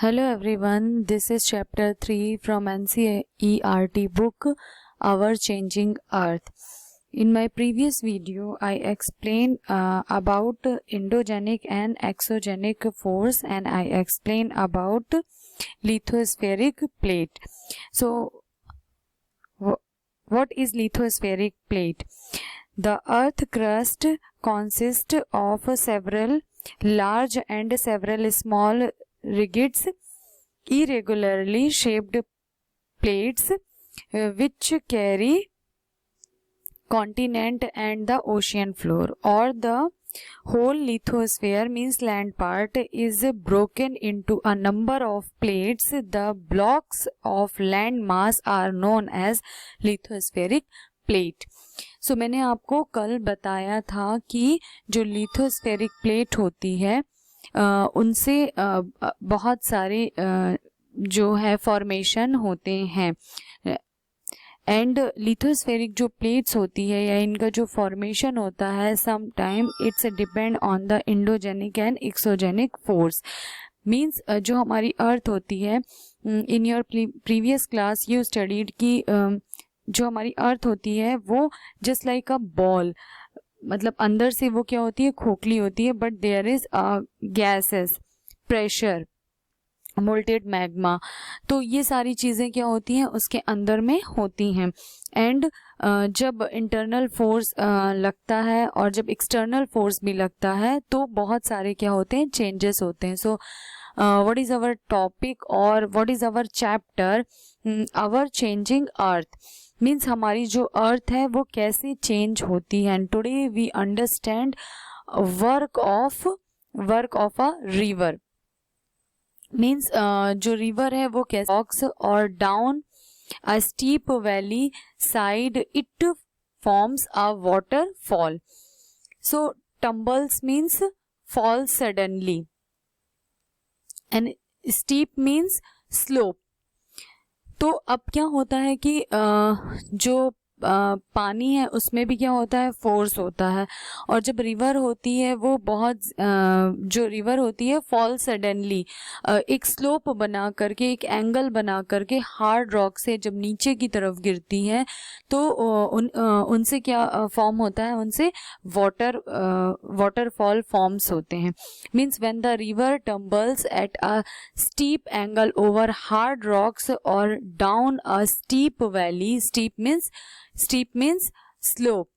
Hello everyone, this is chapter 3 from NCERT book Our Changing Earth. In my previous video, I explained about endogenic and exogenic force and I explained about lithospheric plate. So, what is lithospheric plate? The earth crust consists of several large and several small rigids, irregularly shaped plates which carry continent and the ocean floor, or the whole lithosphere means land part is broken into a number of plates. The blocks of land mass are known as lithospheric plate. So मैंने आपको कल बताया था कि जो lithospheric plate होती है उनसे बहुत सारे जो है फॉर्मेशन होते हैं एंड लिथोस्फेरिक जो प्लेट्स होती है या इनका जो फॉर्मेशन होता है some time it's depend on the endogenic and exogenic force. Means जो हमारी अर्थ होती है, in your previous class you studied कि जो हमारी अर्थ होती है वो जस्ट लाइक अ बॉल, मतलब अंदर से वो क्या होती है, खोखली होती है, but there is gases, pressure, molted magma. तो ये सारी चीज़ें क्या होती हैं उसके अंदर में होती हैं. एंड जब इंटरनल फोर्स लगता है और जब एक्सटर्नल फोर्स भी लगता है तो बहुत सारे क्या होते हैं, चेंजेस होते हैं. So what is our topic और what is our chapter, our changing earth. Means हमारी जो अर्थ है वो कैसे चेंज होती है. And today we understand work of a river. Means जो रिवर है वो कैसे वॉक्स और down a steep valley side it forms a waterfall. So tumbles means fall suddenly and steep means slope. तो अब क्या होता है कि जो पानी है उसमें भी क्या होता है, फोर्स होता है. और जब रिवर होती है वो बहुत जो रिवर होती है फॉल सडनली, एक स्लोप बना करके, एक एंगल बना करके हार्ड रॉक से जब नीचे की तरफ गिरती है तो उनसे क्या फॉर्म होता है, उनसे वाटरफॉल फॉर्म्स होते हैं. Means when the river tumbles at a steep angle over hard rocks और down a steep valley. Steep means slope.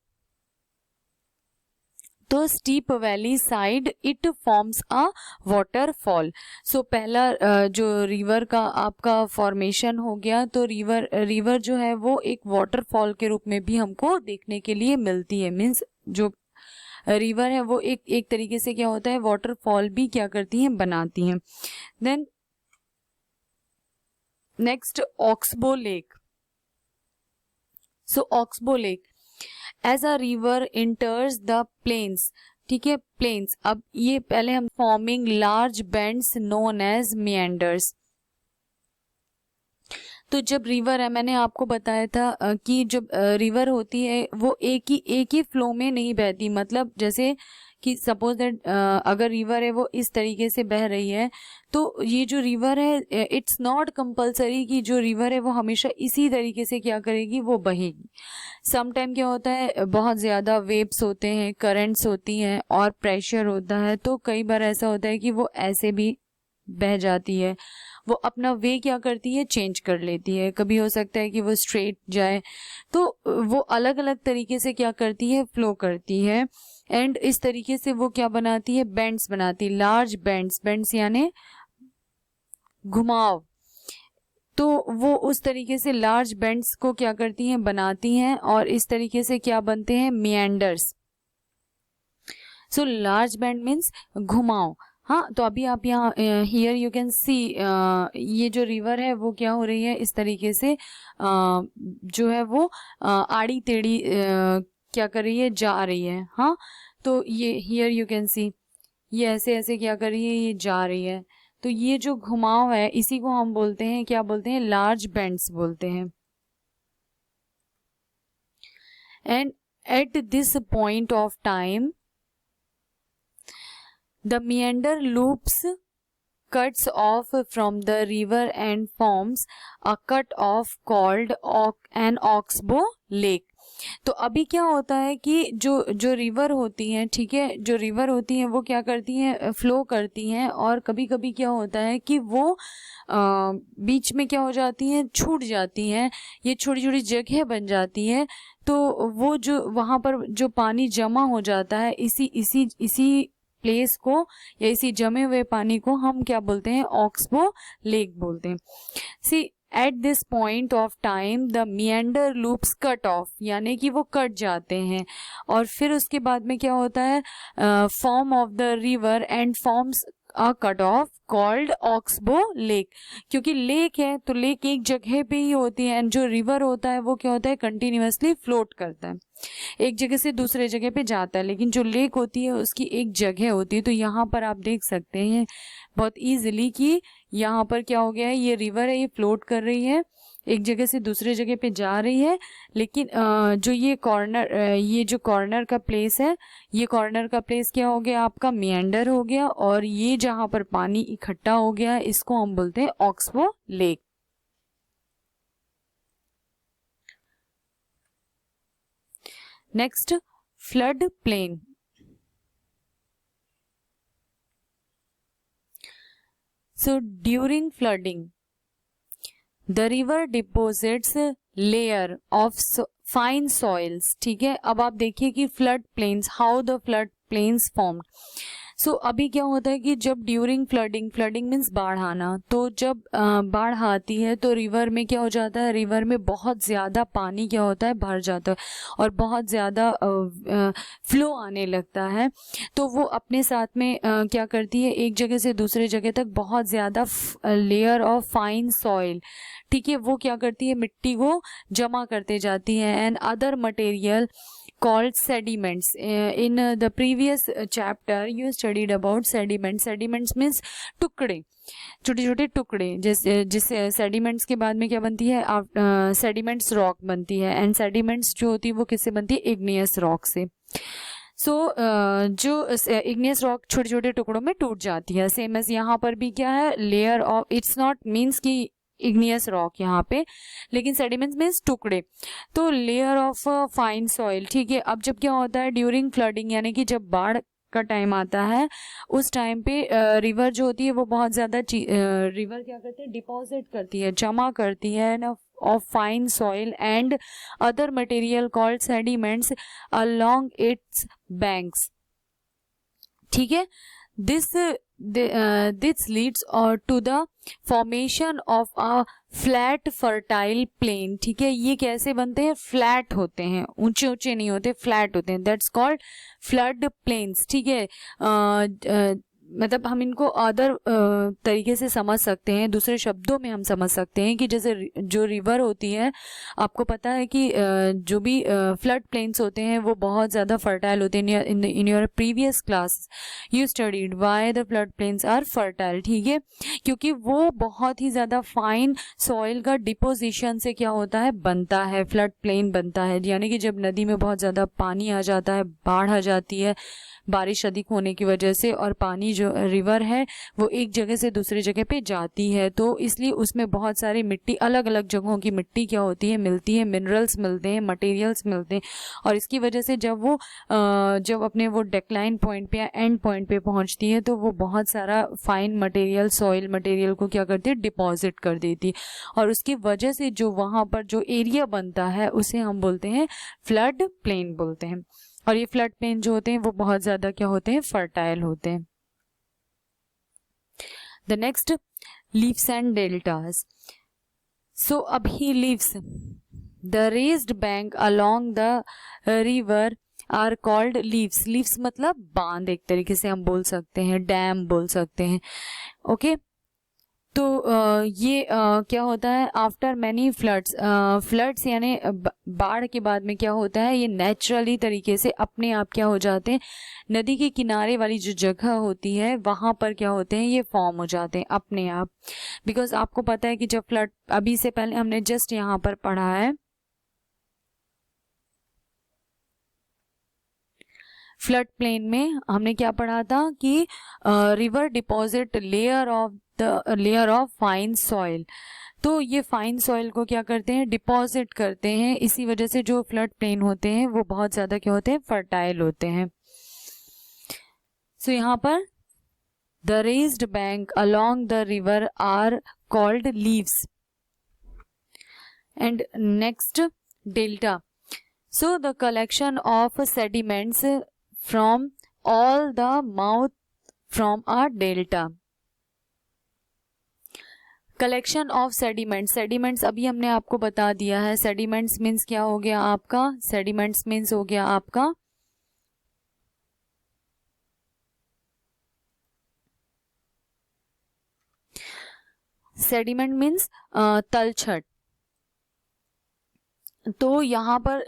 तो steep valley side it forms a waterfall. So पहला जो रिवर का आपका फॉर्मेशन हो गया, तो रिवर जो है वो एक वाटरफॉल के रूप में भी हमको देखने के लिए मिलती है. मीन्स जो रिवर है वो एक तरीके से क्या होता है, वाटरफॉल भी क्या करती हैं, बनाती हैं. Then next oxbow lake. So oxbow lake as a river enters the plains. ठीक है, प्लेन्स. अब ये पहले हम forming large bends known as meanders. तो जब रिवर है, मैंने आपको बताया था कि जब रिवर होती है वो एक ही फ्लो में नहीं बहती. मतलब जैसे कि सपोज दैट अगर रिवर है वो इस तरीके से बह रही है, तो ये जो रिवर है इट्स नॉट कंपल्सरी कि जो रिवर है वो हमेशा इसी तरीके से क्या करेगी, वो बहेगी. सम टाइम क्या होता है, बहुत ज़्यादा वेव्स होते हैं, करंट्स होती हैं और प्रेशर होता है, तो कई बार ऐसा होता है कि वो ऐसे भी बह जाती है. वो अपना वे क्या करती है, चेंज कर लेती है. कभी हो सकता है कि वो स्ट्रेट जाए, तो वो अलग अलग तरीके से क्या करती है, फ्लो करती है. एंड इस तरीके से वो क्या बनाती है, बेंड्स बनाती है, लार्ज बेंड्स यानी घुमाव. तो वो उस तरीके से लार्ज बेंड्स को क्या करती हैं, बनाती हैं, और इस तरीके से क्या बनते हैं, मिएंडर्स. सो लार्ज बेंड मीन्स घुमाव. हाँ, तो अभी आप यहाँ हियर यू कैन सी ये जो रिवर है वो क्या हो रही है, इस तरीके से जो है वो आड़ी टेढ़ी क्या कर रही है, जा रही है. हाँ, तो ये हियर यू कैन सी ये ऐसे ऐसे क्या कर रही है, ये जा रही है. तो ये जो घुमाव है इसी को हम बोलते हैं, क्या बोलते हैं, लार्ज बेंड्स बोलते हैं. And eight this point of time the meander loops cuts off from the river and forms a cut off called an oxbow lake. तो अभी क्या होता है कि जो रिवर होती हैं, ठीक है, जो रिवर होती हैं वो क्या करती हैं, फ्लो करती हैं, और कभी कभी क्या होता है कि वो बीच में क्या हो जाती हैं, छूट जाती हैं, ये छोटी छोटी जगह बन जाती है। तो वो जो वहाँ पर जो पानी जमा हो जाता है, इसी प्लेस को या इसी जमे हुए पानी को हम क्या बोलते हैं, ऑक्सबो लेक बोलते हैं। See at this point of time the meander loops cut off, यानी कि वो कट जाते हैं, और फिर उसके बाद में क्या होता है, form of the river and forms a cut off called oxbow lake. क्योंकि लेक है तो लेक एक जगह पे ही होती है, एंड जो रिवर होता है वो क्या होता है, कंटिन्यूअसली फ्लोट करता है, एक जगह से दूसरे जगह पे जाता है, लेकिन जो लेक होती है उसकी एक जगह होती है। तो यहाँ पर आप देख सकते हैं बहुत इजीली कि यहाँ पर क्या हो गया है, ये रिवर है, ये फ्लोट कर रही है, एक जगह से दूसरे जगह पे जा रही है, लेकिन जो ये कॉर्नर का प्लेस है, ये कॉर्नर का प्लेस क्या हो गया, आपका मिएंडर हो गया, और ये जहाँ पर पानी इकट्ठा हो गया इसको हम बोलते हैं oxbow lake. Next, flood plain. So during flooding, the river deposits layer of fine soils. ठीक है, अब आप देखिए कि flood plains, how the flood plains form. So अभी क्या होता है कि जब ड्यूरिंग फ्लडिंग मीन्स बाढ़ आना, तो जब बाढ़ आती है तो रिवर में क्या हो जाता है, रिवर में बहुत ज़्यादा पानी क्या होता है, भर जाता है, और बहुत ज़्यादा फ्लो आने लगता है। तो वो अपने साथ में क्या करती है, एक जगह से दूसरे जगह तक बहुत ज़्यादा लेयर ऑफ फाइन सॉइल, ठीक है, वो क्या करती है, मिट्टी को जमा करते जाती है, and other material called sediments. In the previous chapter you studied about sediments. Sediments means टुकड़े, छोटे छोटे टुकड़े, जिससे सेडिमेंट्स के बाद में क्या बनती है, सेडिमेंट्स रॉक बनती है, एंड सेडिमेंट्स जो होती है वो किससे बनती है, इग्नियस रॉक से। सो जो इग्नियस रॉक छोटे छोटे टुकड़ों में टूट जाती है। सेम एज यहाँ पर भी क्या है, layer of, it's not means कि इग्नियस रॉक यहाँ पे, लेकिन सेडिमेंट्स मीन्स टुकड़े, तो लेयर ऑफ फाइन सॉइल, ठीक है। अब जब क्या होता है ड्यूरिंग फ्लडिंग, यानी कि जब बाढ़ का टाइम आता है, उस टाइम पे रिवर जो होती है वो बहुत ज़्यादा रिवर क्या करती है, डिपॉजिट करती है, जमा करती है ना of fine soil and other material called sediments along its banks, ठीक है। This leads to the formation of a flat fertile plain, ठीक है। ये कैसे बनते हैं, फ्लैट होते हैं, ऊंचे ऊंचे नहीं होते, फ्लैट होते हैं, दैट्स कॉल्ड फ्लड प्लेन्स, ठीक है। मतलब हम इनको अदर तरीके से समझ सकते हैं, दूसरे शब्दों में हम समझ सकते हैं कि जैसे जो रिवर होती है, आपको पता है कि जो भी फ्लड प्लेन्स होते हैं वो बहुत ज़्यादा फर्टाइल होते हैं। In your previous class you studied why the flood plains are fertile, ठीक है, क्योंकि वो बहुत ही ज़्यादा फाइन सॉइल का डिपोजिशन से क्या होता है, बनता है, फ्लड प्लेन बनता है। यानी कि जब नदी में बहुत ज़्यादा पानी आ जाता है, बाढ़ आ जाती है बारिश अधिक होने की वजह से, और पानी जो रिवर है वो एक जगह से दूसरी जगह पे जाती है, तो इसलिए उसमें बहुत सारी मिट्टी, अलग अलग जगहों की मिट्टी क्या होती है, मिलती है, मिनरल्स मिलते हैं, मटेरियल्स मिलते हैं, और इसकी वजह से जब अपने वो डेक्लाइन पॉइंट पे या एंड पॉइंट पे पहुंचती है तो वो बहुत सारा फाइन मटेरियल, सॉइल मटेरियल को क्या करती है, डिपॉजिट कर देती है, और उसकी वजह से जो वहाँ पर जो एरिया बनता है उसे हम बोलते हैं फ्लड प्लेन बोलते हैं। और ये फ्लड प्लेन जो होते हैं वो बहुत ज़्यादा क्या होते हैं, फर्टाइल होते हैं। The next, levees and deltas. So अभी levees, the raised bank along the river are called levees. Levees मतलब बांध, एक तरीके से हम बोल सकते हैं, डैम बोल सकते हैं, ओके। तो ये क्या होता है, आफ्टर मैनी फ्लड्स यानी बाढ़ के बाद में क्या होता है, ये नेचुरली तरीके से अपने आप क्या हो जाते हैं, नदी के किनारे वाली जो जगह होती है वहाँ पर क्या होते हैं, ये फॉर्म हो जाते हैं अपने आप। बिकॉज आपको पता है कि जब फ्लड, अभी से पहले हमने जस्ट यहाँ पर पढ़ा है, फ्लड प्लेन में हमने क्या पढ़ा था कि river deposit layer of fine soil, तो ये फाइन सॉइल को क्या करते हैं, डिपॉजिट करते हैं, इसी वजह से जो फ्लड प्लेन होते हैं वो बहुत ज़्यादा क्या होते हैं, फर्टाइल होते हैं। सो यहाँ पर the raised bank along the river are called levees. And next delta, so the collection of sediments from all the mouth from a delta. Collection of sediments, sediments अभी हमने आपको बता दिया है, सेडिमेंट्स मीन्स क्या हो गया आपका, सेडिमेंट्स मीन्स हो गया आपका सेडिमेंट मीन्स तलछट। तो यहाँ पर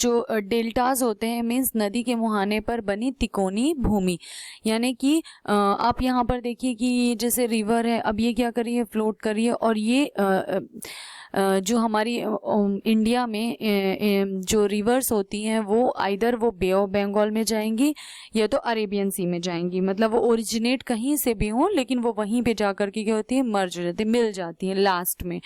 जो डेल्टाज होते हैं मीन्स नदी के मुहाने पर बनी तिकोनी भूमि, यानी कि आप यहाँ पर देखिए कि जैसे रिवर है, अब ये क्या करी है, फ्लोट करी है, और ये जो हमारी इंडिया में जो रिवर्स होती हैं वो आइदर वो बे ऑफ बंगाल में जाएंगी या तो अरेबियन सी में जाएंगी, मतलब वो ओरिजिनेट कहीं से भी हों लेकिन वो वहीं पे जाकर के क्या होती है, मर्ज हो जाती है, मिल जाती है लास्ट में।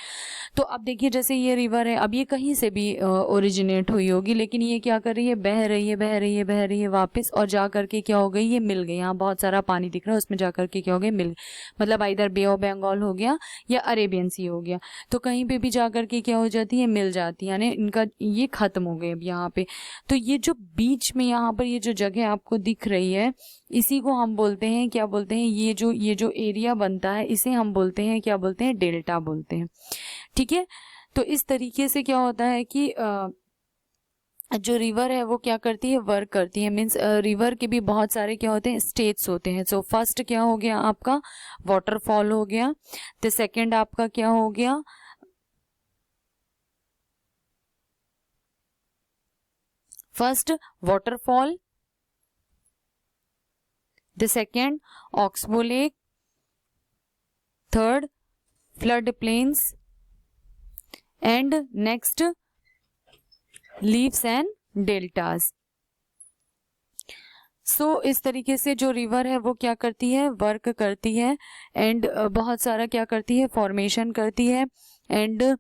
तो अब देखिए जैसे ये रिवर है, अब ये कहीं से भी ओरिजिनेट हुई होगी, लेकिन ये क्या कर रही है, बह रही है बह रही है बह रही है वापस, और जा करके क्या हो गई, ये मिल गई। यहाँ बहुत सारा पानी दिख रहा है, उसमें जा करके क्या हो गया, मिल, मतलब इधर बे ऑफ बंगाल हो गया या अरेबियन सी हो गया, तो कहीं पे भी जा करके क्या हो जाती है, मिल जाती है, यानी इनका ये खत्म हो गए अब यहाँ पे। तो ये जो बीच में यहाँ पर ये जो जगह आपको दिख रही है, इसी को हम बोलते हैं, क्या बोलते हैं, ये जो एरिया बनता है इसे हम बोलते हैं, क्या बोलते हैं, डेल्टा बोलते हैं। ठीक है, तो इस तरीके से क्या होता है कि जो रिवर है वो क्या करती है, वर्क करती है, मीन्स रिवर के भी बहुत सारे क्या होते हैं, स्टेट्स होते हैं। सो फर्स्ट क्या हो गया आपका, वाटरफॉल हो गया, तो सेकंड आपका क्या हो गया, first waterfall, the second oxbow lake, third flood plains, and next levees and deltas. So इस तरीके से जो रिवर है वो क्या करती है, वर्क करती है, एंड बहुत सारा क्या करती है, फॉर्मेशन करती है, and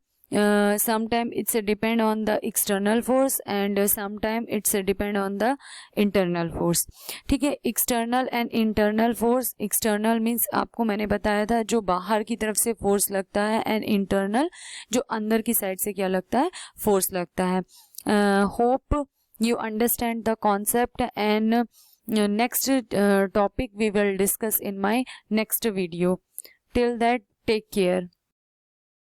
sometime it's depend on the external force and sometime it's depend on the internal force। ठीक है, external and internal force, external means आपको मैंने बताया था जो बाहर की तरफ से फोर्स लगता है, एंड इंटरनल जो अंदर की साइड से क्या लगता है, फोर्स लगता है। Hope you understand the concept, and next topic we will discuss in my next video. Till that, take care.